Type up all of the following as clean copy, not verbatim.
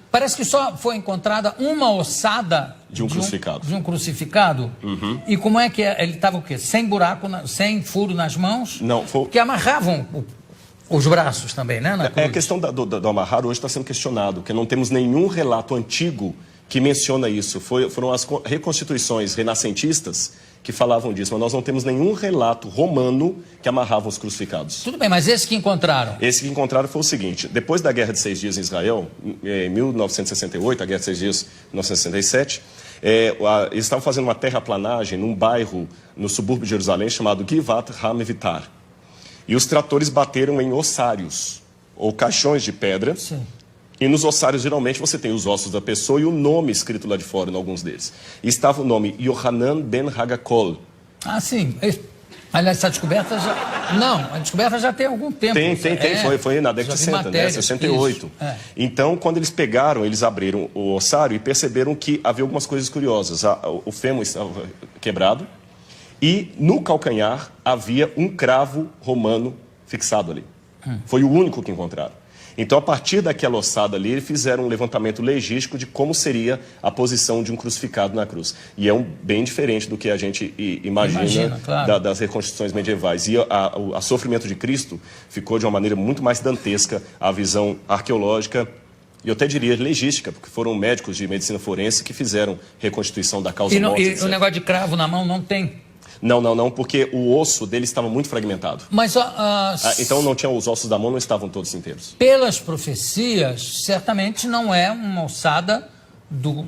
Parece que só foi encontrada uma ossada de um crucificado. De um crucificado? Uhum. E como é que ele estava o quê? Sem buraco, sem furo nas mãos? Não, foi... Que amarravam os braços também, né? A questão do amarrar hoje está sendo questionado, porque não temos nenhum relato antigo que menciona isso. Foram as reconstituições renascentistas que falavam disso, mas nós não temos nenhum relato romano que amarrava os crucificados. Tudo bem, mas esse que encontraram? Esse que encontraram foi o seguinte: depois da Guerra de 6 Dias em Israel, em 1968, a Guerra de 6 Dias, 1967, eles estavam fazendo uma terraplanagem num bairro no subúrbio de Jerusalém chamado Givat HaMevitar. E os tratores bateram em ossários, ou caixões de pedra. Sim. E nos ossários, geralmente, você tem os ossos da pessoa e o nome escrito lá de fora, em alguns deles. E estava o nome Yohanan ben Hagakol. Ah, sim. Aliás, essa descoberta já... Não, a descoberta já tem algum tempo. Tem. Foi na década de 60, né? 68. Então, quando eles pegaram, eles abriram o ossário e perceberam que havia algumas coisas curiosas. O fêmur estava quebrado e no calcanhar havia um cravo romano fixado ali. Foi o único que encontraram. Então, a partir daquela ossada ali, eles fizeram um levantamento legístico de como seria a posição de um crucificado na cruz. E é bem diferente do que a gente imagina claro. Das reconstruções medievais. E a sofrimento de Cristo ficou de uma maneira muito mais dantesca, a visão arqueológica e eu até diria legística, porque foram médicos de medicina forense que fizeram reconstituição da causa morte. E o negócio de cravo na mão não tem? Não, porque o osso dele estava muito fragmentado. Mas, então não tinha, os ossos da mão não estavam todos inteiros. Pelas profecias, certamente não é uma ossada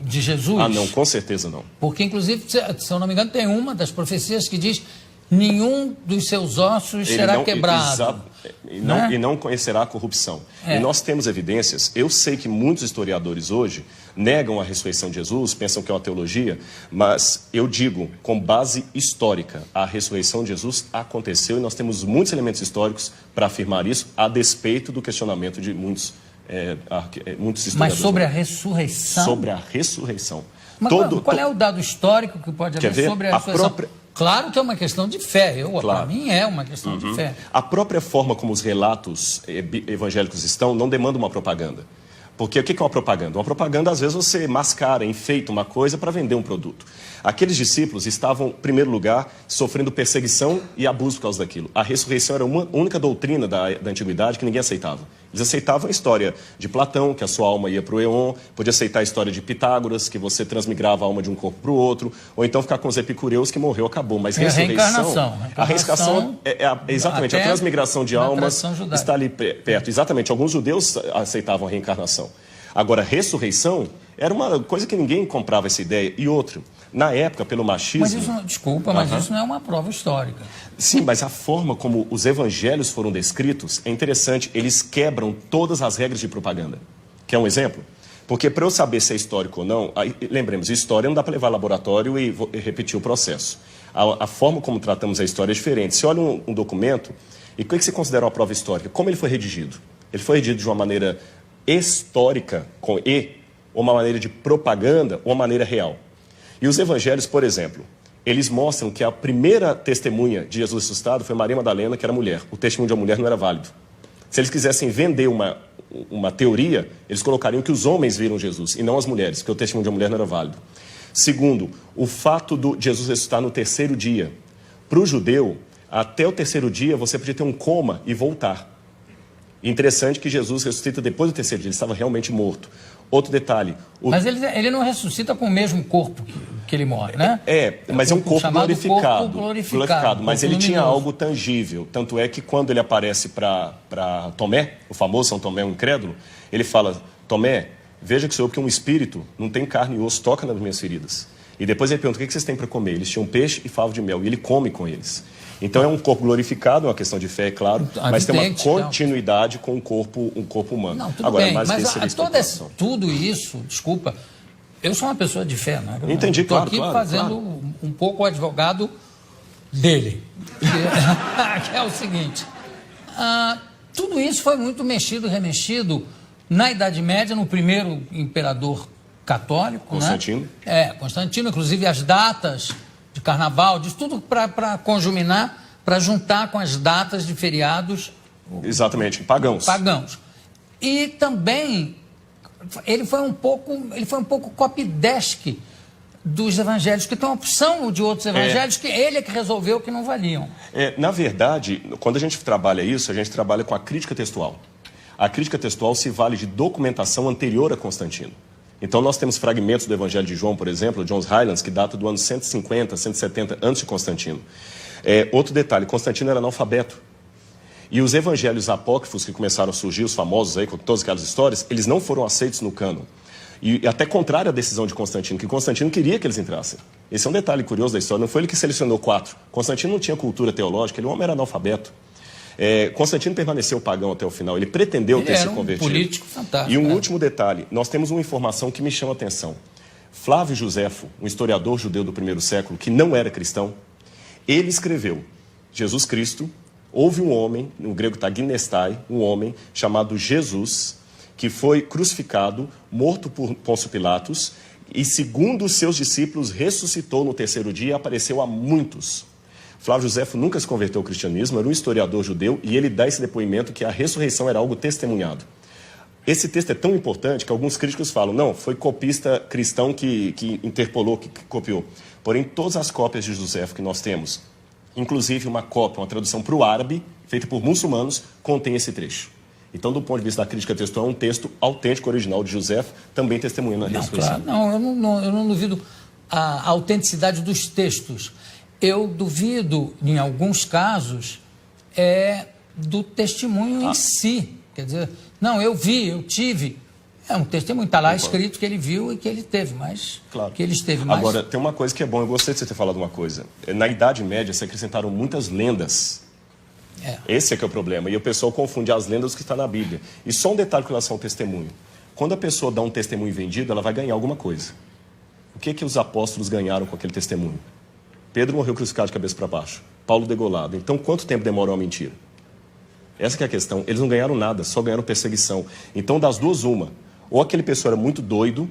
de Jesus. Ah, não, com certeza não. Porque, inclusive, se eu não me engano, tem uma das profecias que diz: nenhum dos seus ossos será quebrado. E não conhecerá a corrupção. E nós temos evidências. Eu sei que muitos historiadores hoje negam a ressurreição de Jesus, pensam que é uma teologia, mas eu digo, com base histórica, a ressurreição de Jesus aconteceu e nós temos muitos elementos históricos para afirmar isso, a despeito do questionamento de muitos historiadores. Mas sobre a ressurreição? Sobre a ressurreição. Mas qual é o dado histórico que pode haver sobre a ressurreição? Claro que é uma questão de fé, para mim é uma questão de fé. A própria forma como os relatos evangélicos estão não demanda uma propaganda. Porque o que é uma propaganda? Uma propaganda, às vezes, você mascara, enfeita uma coisa para vender um produto. Aqueles discípulos estavam, em primeiro lugar, sofrendo perseguição e abuso por causa daquilo. A ressurreição era uma única doutrina da antiguidade que ninguém aceitava. Eles aceitavam a história de Platão, que a sua alma ia para o Éon, podia aceitar a história de Pitágoras, que você transmigrava a alma de um corpo para o outro, ou então ficar com os epicureus, que morreu, acabou. Mas ressurreição... A reencarnação é exatamente a transmigração de almas está ali perto. Exatamente, alguns judeus aceitavam a reencarnação. Agora, ressurreição era uma coisa que ninguém comprava essa ideia. E outro, na época, pelo machismo... Mas isso, desculpa, mas isso não é uma prova histórica. Sim, mas a forma como os evangelhos foram descritos é interessante. Eles quebram todas as regras de propaganda. Quer um exemplo? Porque para eu saber se é histórico ou não, lembremos, história não dá para levar ao laboratório e repetir o processo. A forma como tratamos a história é diferente. Você olha um documento, e o que você considera uma prova histórica? Como ele foi redigido? Ele foi redigido de uma maneira histórica, com E, ou uma maneira de propaganda, ou uma maneira real. E os evangelhos, por exemplo, eles mostram que a primeira testemunha de Jesus ressuscitado foi Maria Madalena, que era mulher. O testemunho de uma mulher não era válido. Se eles quisessem vender uma teoria, eles colocariam que os homens viram Jesus, e não as mulheres, porque o testemunho de uma mulher não era válido. Segundo, o fato de Jesus ressuscitar no terceiro dia. Para o judeu, até o terceiro dia, você podia ter um coma e voltar. Interessante que Jesus ressuscita depois do terceiro dia, ele estava realmente morto. Outro detalhe... Mas ele não ressuscita com o mesmo corpo que ele morre, né? Mas é um corpo glorificado. Glorificado, mas ele tinha algo tangível. Tanto é que quando ele aparece para Tomé, o famoso São Tomé, um incrédulo, ele fala: Tomé, veja que sou eu, porque um espírito não tem carne e osso, toca nas minhas feridas. E depois ele pergunta: o que vocês têm para comer? Eles tinham peixe e favo de mel, e ele come com eles. Então é um corpo glorificado, é uma questão de fé, é claro, mas tem uma continuidade com um corpo humano. Não, tudo bem, mas tudo isso, desculpa, eu sou uma pessoa de fé, né? Entendi, claro. Estou aqui fazendo um pouco o advogado dele, que é o seguinte: tudo isso foi muito mexido, remexido na Idade Média, no primeiro imperador católico, Constantino. Né? Constantino, inclusive as datas de carnaval, diz tudo para conjuminar, para juntar com as datas de feriados. Exatamente, pagãos. E também ele foi um pouco copydesk dos evangelhos, que tem uma opção de outros evangelhos que ele é que resolveu que não valiam. Na verdade, quando a gente trabalha isso, a gente trabalha com a crítica textual. A crítica textual se vale de documentação anterior a Constantino. Então, nós temos fragmentos do Evangelho de João, por exemplo, John's Highlands, que data do ano 150, 170 antes de Constantino. Outro detalhe, Constantino era analfabeto. E os evangelhos apócrifos que começaram a surgir, os famosos aí, com todas aquelas histórias, eles não foram aceitos no cânon. E até contrário à decisão de Constantino, que Constantino queria que eles entrassem. Esse é um detalhe curioso da história, não foi ele que selecionou 4. Constantino não tinha cultura teológica, ele é um homem era analfabeto. Constantino permaneceu pagão até o final, ele pretendeu ter se convertido. Um político fantástico. E um último detalhe, nós temos uma informação que me chama a atenção. Flávio Josefo, um historiador judeu do primeiro século, que não era cristão, ele escreveu, Jesus Cristo, houve um homem, no grego está ginestai, um homem chamado Jesus, que foi crucificado, morto por Pôncio Pilatos, e segundo os seus discípulos, ressuscitou no terceiro dia e apareceu a muitos. Flávio Josefo nunca se converteu ao cristianismo, era um historiador judeu, e ele dá esse depoimento que a ressurreição era algo testemunhado. Esse texto é tão importante que alguns críticos falam, não, foi copista cristão que interpolou, que copiou. Porém, todas as cópias de Josefo que nós temos, inclusive uma cópia, uma tradução para o árabe, feita por muçulmanos, contém esse trecho. Então, do ponto de vista da crítica textual, é um texto autêntico, original de Josefo, também testemunhando a ressurreição. Claro, eu não duvido a autenticidade dos textos. Eu duvido, em alguns casos, do testemunho em si. Quer dizer, não, eu vi, eu tive. É um testemunho, está lá escrito que ele viu e que ele teve, mas claro. Que ele esteve mais... Agora, tem uma coisa que é bom, eu gostei de você ter falado uma coisa. Na Idade Média, se acrescentaram muitas lendas. Esse é que é o problema. E o pessoal confunde as lendas com o que está na Bíblia. E só um detalhe com relação ao testemunho. Quando a pessoa dá um testemunho vendido, ela vai ganhar alguma coisa. O que os apóstolos ganharam com aquele testemunho? Pedro morreu crucificado de cabeça para baixo. Paulo degolado. Então, quanto tempo demora uma mentira? Essa que é a questão. Eles não ganharam nada, só ganharam perseguição. Então, das duas, uma. Ou aquele pessoa era muito doido,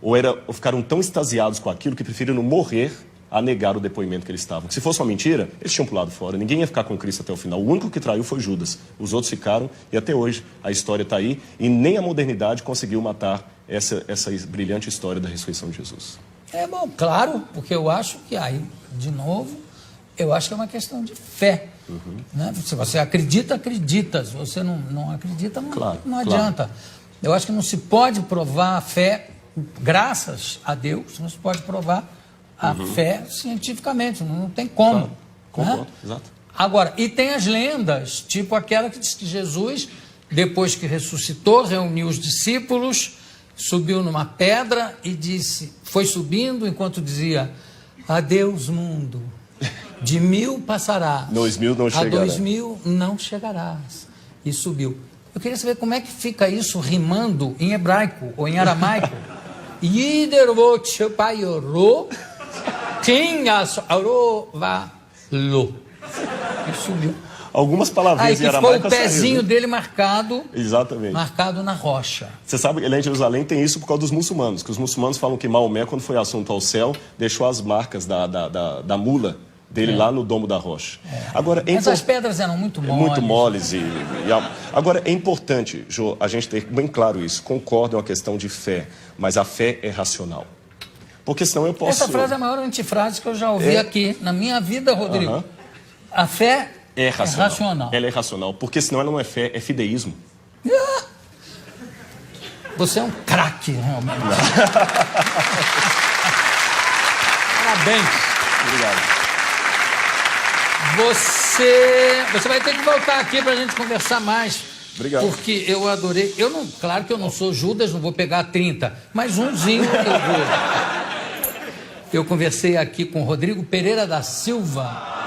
ou ficaram tão extasiados com aquilo que preferiram morrer a negar o depoimento que eles estavam. Se fosse uma mentira, eles tinham pulado fora. Ninguém ia ficar com Cristo até o final. O único que traiu foi Judas. Os outros ficaram, e até hoje a história está aí, e nem a modernidade conseguiu matar essa brilhante história da ressurreição de Jesus. Bom, claro, porque eu acho que aí, de novo, eu acho que é uma questão de fé. Né? Se você acredita, acredita. Se você não acredita, não adianta. Eu acho que não se pode provar a fé, graças a Deus, não se pode provar a fé cientificamente, não tem como. Claro. Concordo, exato. Agora, e tem as lendas, tipo aquela que diz que Jesus, depois que ressuscitou, reuniu os discípulos, subiu numa pedra e disse, foi subindo enquanto dizia, adeus mundo, de 1000 passarás, 2000 não chegará. A 2000 não chegarás. E subiu. Eu queria saber como é que fica isso rimando em hebraico ou em aramaico. Yidervot Shepayoro e subiu. Algumas palavrinhas em aramaico. Aí ficou o pezinho dele marcado. Exatamente. Marcado na rocha. Você sabe que lá em Jerusalém tem isso por causa dos muçulmanos, que os muçulmanos falam que Maomé, quando foi assunto ao céu, deixou as marcas da mula dele lá no domo da rocha. Agora, mas as pedras eram muito moles. Muito moles. Agora, é importante, Jô, a gente ter bem claro isso. Concordo, é uma questão de fé, mas a fé é racional. Porque senão eu posso... Essa frase é a maior antifrase que eu já ouvi aqui na minha vida, Rodrigo. A fé é racional. Ela é racional, porque senão ela não é fé, é fideísmo. Você é um craque, realmente. Parabéns. Obrigado. Você vai ter que voltar aqui para a gente conversar mais. Obrigado. Porque eu adorei. Claro que eu não sou Judas, não vou pegar 30, mas umzinho eu vou. Eu conversei aqui com Rodrigo Pereira da Silva.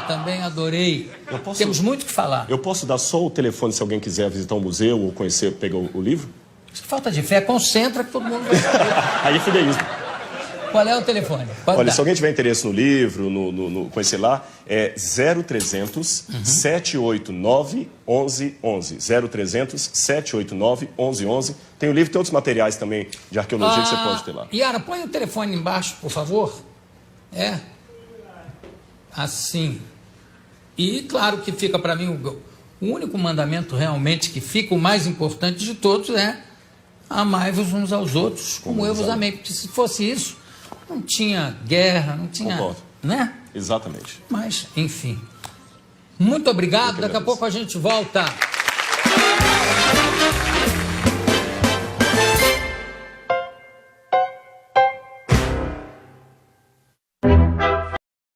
Também adorei. Temos muito o que falar. Eu posso dar só o telefone se alguém quiser visitar um museu ou conhecer, pegar o livro? Falta de fé, concentra que todo mundo vai saber. Aí é fideísmo. Qual é o telefone? Olha, se alguém tiver interesse no livro, no conhecer lá, é 0300 789 1111. 0300 789 1111. Tem o livro e tem outros materiais também de arqueologia que você pode ter lá. Yara, põe o telefone embaixo, por favor. Assim. E claro que fica para mim O único mandamento realmente que fica o mais importante de todos é amai-vos uns aos outros, como eu vos amei. Porque se fosse isso, não tinha guerra, não tinha... Concordo. Né? Exatamente. Mas, enfim. Muito obrigado. Daqui a pouco a gente volta.